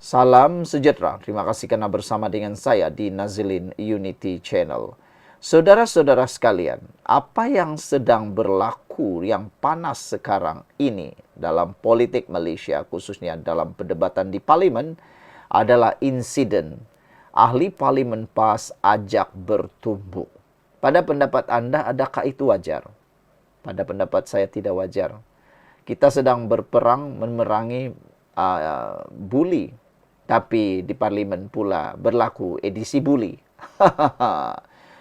Salam sejahtera, terima kasih karena bersama dengan saya di Nazilin Unity Channel. Saudara-saudara sekalian, apa yang sedang berlaku yang panas sekarang ini dalam politik Malaysia, khususnya dalam perdebatan di Parlimen, adalah insiden ahli Parlimen PAS ajak bertumbuk. Pada pendapat Anda, adakah itu wajar? Pada pendapat saya tidak wajar. Kita sedang berperang memerangi bully, tapi di parlimen pula berlaku edisi bully.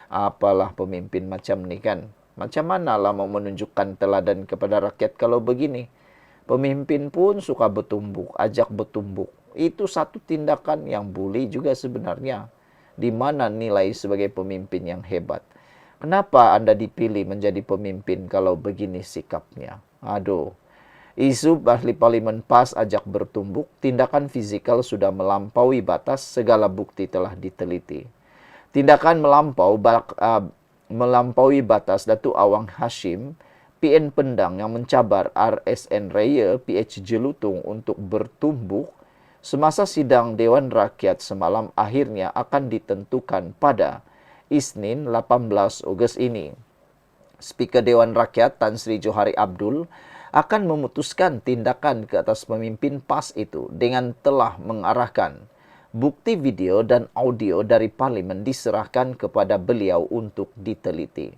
Apalah pemimpin macam ni kan? Macam manalah mau menunjukkan teladan kepada rakyat kalau begini? Pemimpin pun suka bertumbuk, ajak bertumbuk. Itu satu tindakan yang bully juga sebenarnya. Di mana nilai sebagai pemimpin yang hebat? Kenapa Anda dipilih menjadi pemimpin kalau begini sikapnya? Aduh. Isu ahli parlimen PAS ajak bertumbuk, tindakan fizikal sudah melampaui batas, segala bukti telah diteliti. Tindakan melampaui batas Datuk Awang Hashim, PN Pendang yang mencabar RSN Raya PH Jelutung untuk bertumbuk semasa sidang Dewan Rakyat semalam akhirnya akan ditentukan pada Isnin 18 Ogos ini. Speaker Dewan Rakyat Tan Sri Johari Abdul akan memutuskan tindakan ke atas pemimpin PAS itu dengan telah mengarahkan bukti video dan audio dari parlimen diserahkan kepada beliau untuk diteliti.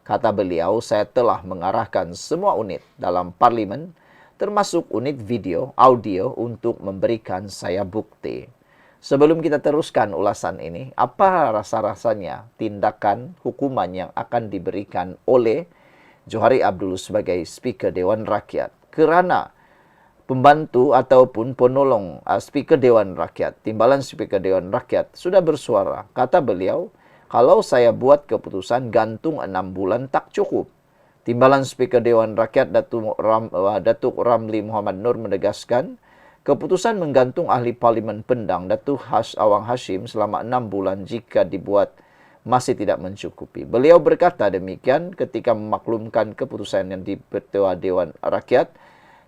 Kata beliau, saya telah mengarahkan semua unit dalam parlimen termasuk unit video, audio untuk memberikan saya bukti. Sebelum kita teruskan ulasan ini, apa rasa-rasanya tindakan hukuman yang akan diberikan oleh Johari Abdul sebagai Speaker Dewan Rakyat kerana pembantu ataupun penolong Speaker Dewan Rakyat, timbalan Speaker Dewan Rakyat sudah bersuara. Kata beliau, kalau saya buat keputusan gantung 6 bulan tak cukup. Timbalan Speaker Dewan Rakyat Datuk Ramli Muhammad Nur menegaskan, keputusan menggantung ahli Parlimen Pendang Datuk Awang Hashim selama 6 bulan jika dibuat masih tidak mencukupi. Beliau berkata demikian ketika memaklumkan keputusan yang di Ketua Dewan Rakyat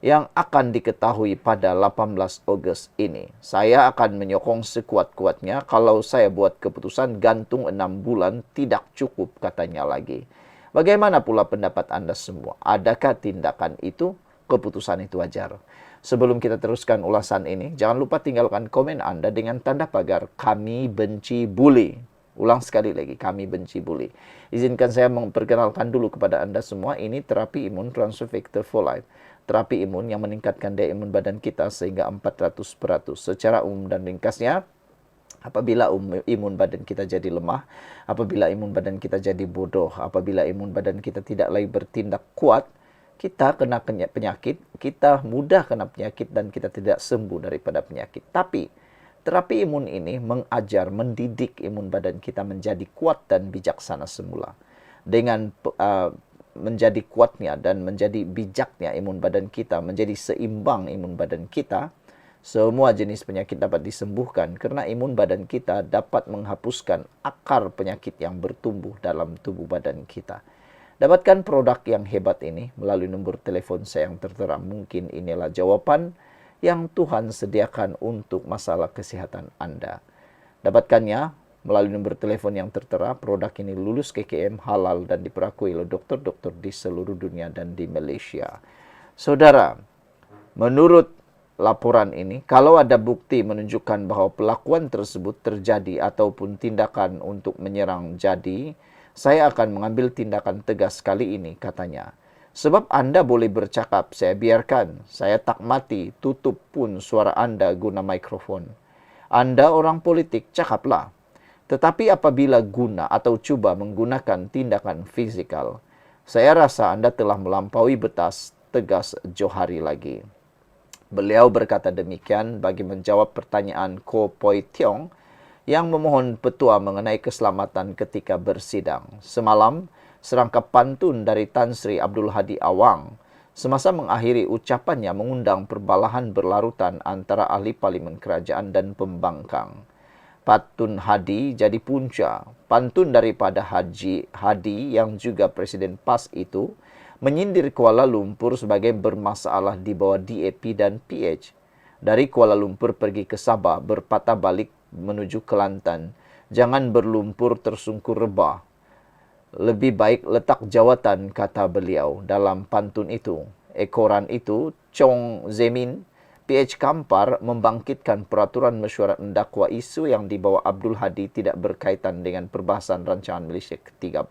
yang akan diketahui pada 18 Ogos ini. Saya akan menyokong sekuat-kuatnya kalau saya buat keputusan gantung 6 bulan tidak cukup, katanya lagi. Bagaimana pula pendapat Anda semua? Adakah tindakan itu, keputusan itu wajar? Sebelum kita teruskan ulasan ini, jangan lupa tinggalkan komen Anda dengan tanda pagar kami benci bully. Ulang sekali lagi, kami benci bully. Izinkan saya memperkenalkan dulu kepada Anda semua, ini terapi imun Transfer Factor for Life. Terapi imun yang meningkatkan daya imun badan kita sehingga 400%. Secara umum dan ringkasnya, apabila imun badan kita jadi lemah, apabila imun badan kita jadi bodoh, apabila imun badan kita tidak lagi bertindak kuat, kita kena penyakit, kita mudah kena penyakit dan kita tidak sembuh daripada penyakit. Tapi terapi imun ini mengajar, mendidik imun badan kita menjadi kuat dan bijaksana semula. Dengan menjadi kuatnya dan menjadi bijaknya imun badan kita, menjadi seimbang imun badan kita, semua jenis penyakit dapat disembuhkan kerana imun badan kita dapat menghapuskan akar penyakit yang bertumbuh dalam tubuh badan kita. Dapatkan produk yang hebat ini melalui nombor telefon saya yang tertera. Mungkin inilah jawapan yang Tuhan sediakan untuk masalah kesihatan Anda. Dapatkannya melalui nombor telefon yang tertera. Produk ini lulus KKM, halal dan diperakui oleh doktor-doktor di seluruh dunia dan di Malaysia. Saudara, menurut laporan ini, kalau ada bukti menunjukkan bahawa pelakuan tersebut terjadi ataupun tindakan untuk menyerang jadi, saya akan mengambil tindakan tegas kali ini, katanya. Sebab Anda boleh bercakap, saya biarkan. Saya tak mati, tutup pun suara Anda guna mikrofon. Anda orang politik, cakaplah. Tetapi apabila guna atau cuba menggunakan tindakan fizikal, saya rasa Anda telah melampaui batas, tegas Johari lagi. Beliau berkata demikian bagi menjawab pertanyaan Ko Poi Tiong yang memohon petua mengenai keselamatan ketika bersidang. Semalam, serangkap pantun dari Tan Sri Abdul Hadi Awang semasa mengakhiri ucapannya mengundang perbalahan berlarutan antara ahli parlimen kerajaan dan pembangkang. Pantun Hadi jadi punca. Pantun daripada Haji Hadi yang juga Presiden PAS itu menyindir Kuala Lumpur sebagai bermasalah di bawah DAP dan PH. Dari Kuala Lumpur pergi ke Sabah, berpatah balik menuju Kelantan. Jangan berlumpur tersungkur rebah. Lebih baik letak jawatan, kata beliau dalam pantun itu. Ekoran itu, Chong Zemin, PH Kampar, membangkitkan peraturan mesyuarat mendakwa isu yang dibawa Abdul Hadi tidak berkaitan dengan perbahasan rancangan Malaysia ke-13.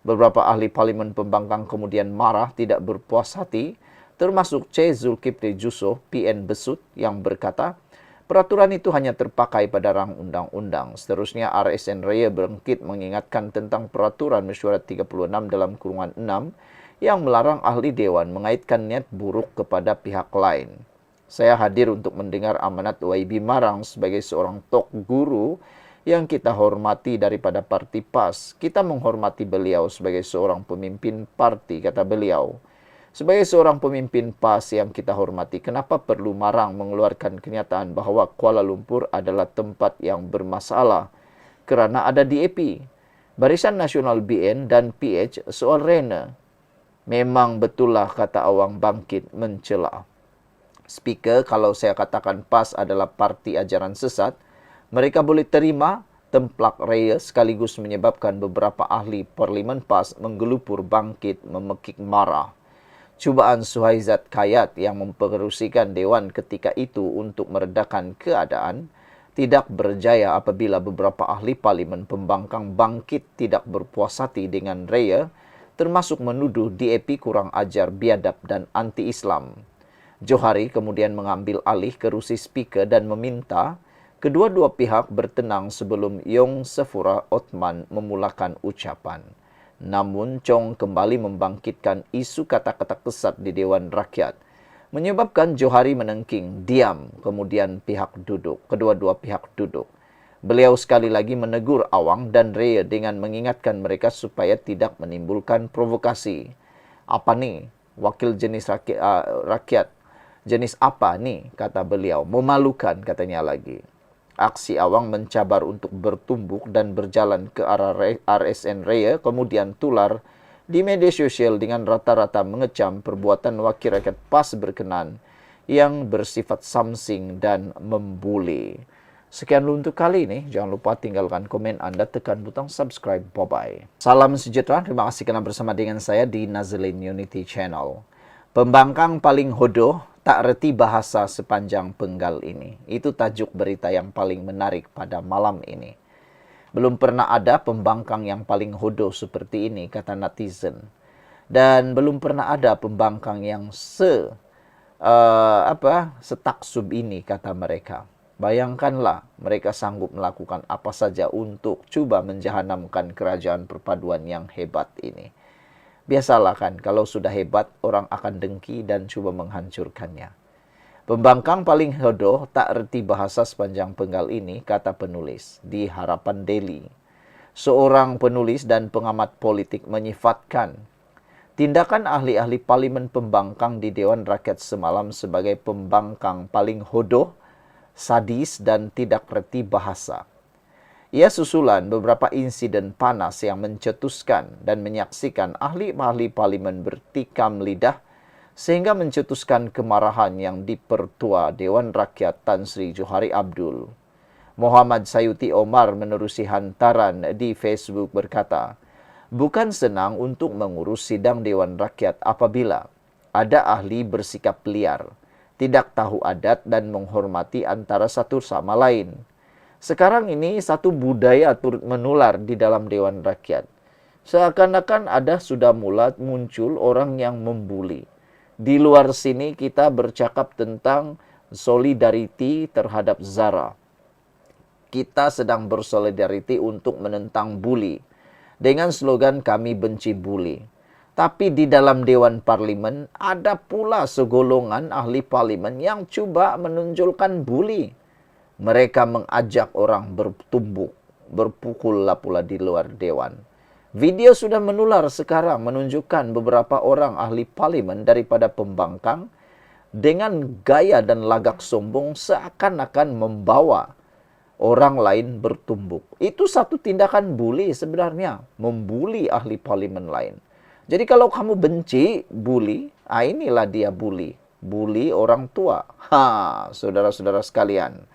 Beberapa ahli parlimen pembangkang kemudian marah, tidak berpuas hati, termasuk C. Zulkifli Jusoh, PN Besut, yang berkata, peraturan itu hanya terpakai pada rang undang-undang. Seterusnya, RSN Raya bangkit mengingatkan tentang peraturan mesyuarat 36 dalam kurungan 6 yang melarang ahli dewan mengaitkan niat buruk kepada pihak lain. Saya hadir untuk mendengar amanat YB Marang sebagai seorang tok guru yang kita hormati daripada parti PAS. Kita menghormati beliau sebagai seorang pemimpin parti, kata beliau. Sebagai seorang pemimpin PAS yang kita hormati, kenapa perlu Marang mengeluarkan kenyataan bahawa Kuala Lumpur adalah tempat yang bermasalah kerana ada DAP, Barisan Nasional BN dan PH soal Rena? Memang betullah, kata Awang bangkit mencela. Speaker, kalau saya katakan PAS adalah parti ajaran sesat, mereka boleh terima templak raya sekaligus menyebabkan beberapa ahli parlimen PAS menggelupur bangkit memekik marah. Cubaan Suhaizat Kayat yang mempengerusikan Dewan ketika itu untuk meredakan keadaan tidak berjaya apabila beberapa ahli parlimen pembangkang bangkit tidak berpuas hati dengan raya, termasuk menuduh DAP kurang ajar, biadab dan anti-Islam. Johari kemudian mengambil alih kerusi speaker dan meminta kedua-dua pihak bertenang sebelum Yong Sefura Othman memulakan ucapan. Namun, Chong kembali membangkitkan isu kata-kata kesat di Dewan Rakyat, menyebabkan Johari menengking, diam, kemudian kedua-dua pihak duduk. Beliau sekali lagi menegur Awang dan Raya dengan mengingatkan mereka supaya tidak menimbulkan provokasi. Apa nih? Wakil jenis rakyat. Jenis apa nih? Kata beliau. Memalukan, katanya lagi. Aksi Awang mencabar untuk bertumbuk dan berjalan ke arah RSN Raya, kemudian tular di media sosial dengan rata-rata mengecam perbuatan wakil rakyat PAS berkenan yang bersifat samsing dan membuli. Sekian dulu untuk kali ini. Jangan lupa tinggalkan komen Anda, tekan butang subscribe. Bye-bye. Salam sejahtera. Terima kasih kerana bersama dengan saya di Nazlin Unity Channel. Pembangkang paling hodoh, tak reti bahasa sepanjang penggal ini. Itu tajuk berita yang paling menarik pada malam ini. Belum pernah ada pembangkang yang paling hodoh seperti ini, kata netizen. Dan belum pernah ada pembangkang yang setaksub ini, kata mereka. Bayangkanlah mereka sanggup melakukan apa saja untuk cuba menjahanamkan kerajaan perpaduan yang hebat ini. Biasalah kan, kalau sudah hebat, orang akan dengki dan cuba menghancurkannya. Pembangkang paling hodoh tak reti bahasa sepanjang penggal ini, kata penulis di Harapan Daily. Seorang penulis dan pengamat politik menyifatkan tindakan ahli-ahli parlimen pembangkang di Dewan Rakyat semalam sebagai pembangkang paling hodoh, sadis dan tidak reti bahasa. Ia susulan beberapa insiden panas yang mencetuskan dan menyaksikan ahli-ahli parlimen bertikam lidah sehingga mencetuskan kemarahan yang dipertua Dewan Rakyat Tan Sri Johari Abdul. Muhammad Sayuti Omar menerusi hantaran di Facebook berkata, bukan senang untuk mengurus sidang Dewan Rakyat apabila ada ahli bersikap liar, tidak tahu adat dan menghormati antara satu sama lain. Sekarang ini satu budaya turut menular di dalam Dewan Rakyat. Seakan-akan sudah muncul orang yang membuli. Di luar sini kita bercakap tentang solidariti terhadap Zara. Kita sedang bersolidariti untuk menentang buli. Dengan slogan kami benci buli. Tapi di dalam Dewan Parlimen ada pula segolongan ahli parlimen yang cuba menonjolkan buli. Mereka mengajak orang bertumbuk, berpukul pula di luar dewan. Video sudah menular sekarang menunjukkan beberapa orang ahli parlimen daripada pembangkang dengan gaya dan lagak sombong seakan-akan membawa orang lain bertumbuk. Itu satu tindakan buli sebenarnya, membuli ahli parlimen lain. Jadi kalau kamu benci bully, inilah dia bully. bully orang tua. Saudara-saudara sekalian.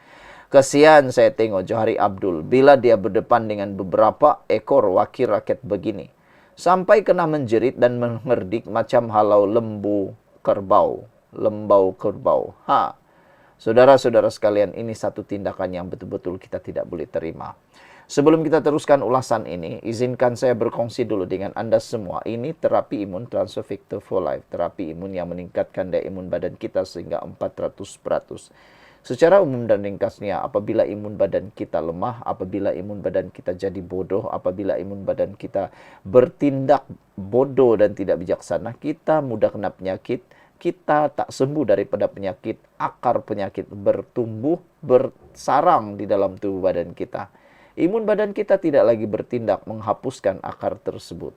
Kesian saya tengok Johari Abdul bila dia berdepan dengan beberapa ekor wakil rakyat begini. Sampai kena menjerit dan mengerdik macam halau lembu kerbau. Lembau kerbau. Saudara-saudara sekalian, ini satu tindakan yang betul-betul kita tidak boleh terima. Sebelum kita teruskan ulasan ini, izinkan saya berkongsi dulu dengan Anda semua. Ini terapi imun Transfer Factor for Life. Terapi imun yang meningkatkan daya imun badan kita sehingga 400%. Secara umum dan ringkasnya, apabila imun badan kita lemah, apabila imun badan kita jadi bodoh, apabila imun badan kita bertindak bodoh dan tidak bijaksana, kita mudah kena penyakit, kita tak sembuh daripada penyakit, akar penyakit bertumbuh, bersarang di dalam tubuh badan kita. Imun badan kita tidak lagi bertindak menghapuskan akar tersebut.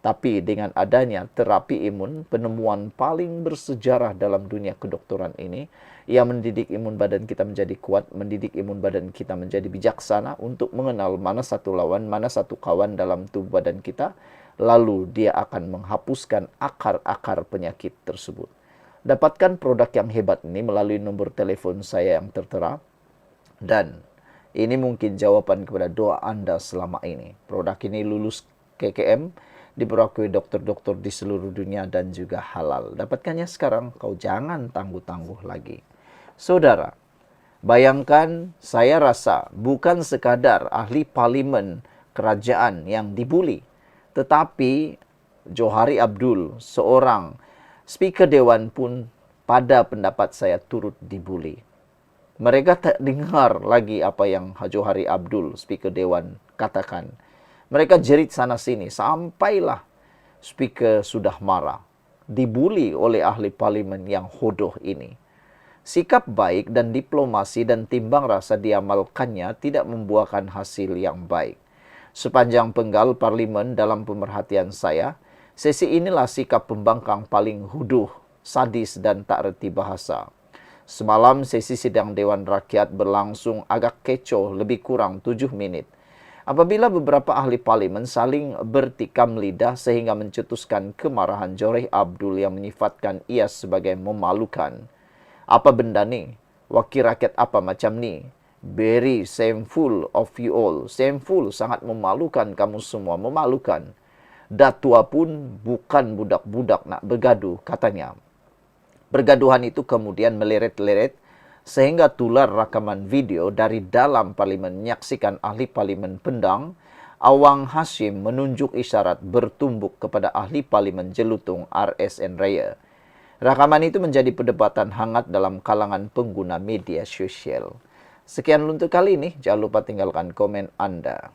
Tapi dengan adanya terapi imun, penemuan paling bersejarah dalam dunia kedokteran ini, ia mendidik imun badan kita menjadi kuat, mendidik imun badan kita menjadi bijaksana untuk mengenal mana satu lawan, mana satu kawan dalam tubuh badan kita, lalu dia akan menghapuskan akar-akar penyakit tersebut. Dapatkan produk yang hebat ini melalui nomor telepon saya yang tertera, dan ini mungkin jawaban kepada doa Anda selama ini. Produk ini lulus KKM, diperakui dokter-dokter di seluruh dunia dan juga halal. Dapatkannya sekarang, kau jangan tangguh-tangguh lagi. Saudara, bayangkan saya rasa bukan sekadar ahli parlimen kerajaan yang dibuli, tetapi Johari Abdul, seorang speaker dewan pun pada pendapat saya turut dibuli. Mereka tak dengar lagi apa yang Johari Abdul, speaker dewan, katakan. Mereka jerit sana-sini, sampailah speaker sudah marah. Dibuli oleh ahli parlimen yang hodoh ini. Sikap baik dan diplomasi dan timbang rasa diamalkannya tidak membuahkan hasil yang baik. Sepanjang penggal parlimen dalam pemerhatian saya, sesi inilah sikap pembangkang paling huduh, sadis dan tak reti bahasa. Semalam sesi sidang Dewan Rakyat berlangsung agak kecoh lebih kurang 7 menit. Apabila beberapa ahli parlimen saling bertikam lidah sehingga mencetuskan kemarahan Johari Abdul yang menyifatkan ia sebagai memalukan. Apa benda ni? Wakil rakyat apa macam ni? Very shameful of you all. Shameful, sangat memalukan kamu semua, memalukan. Datua pun bukan budak-budak nak bergaduh, katanya. Pergaduhan itu kemudian meleret-leret sehingga tular rakaman video dari dalam parlimen menyaksikan ahli parlimen Pendang, Awang Hashim, menunjuk isyarat bertumbuk kepada ahli parlimen Jelutung RSN Raya. Rakaman itu menjadi perdebatan hangat dalam kalangan pengguna media sosial. Sekian untuk kali ini, jangan lupa tinggalkan komen Anda.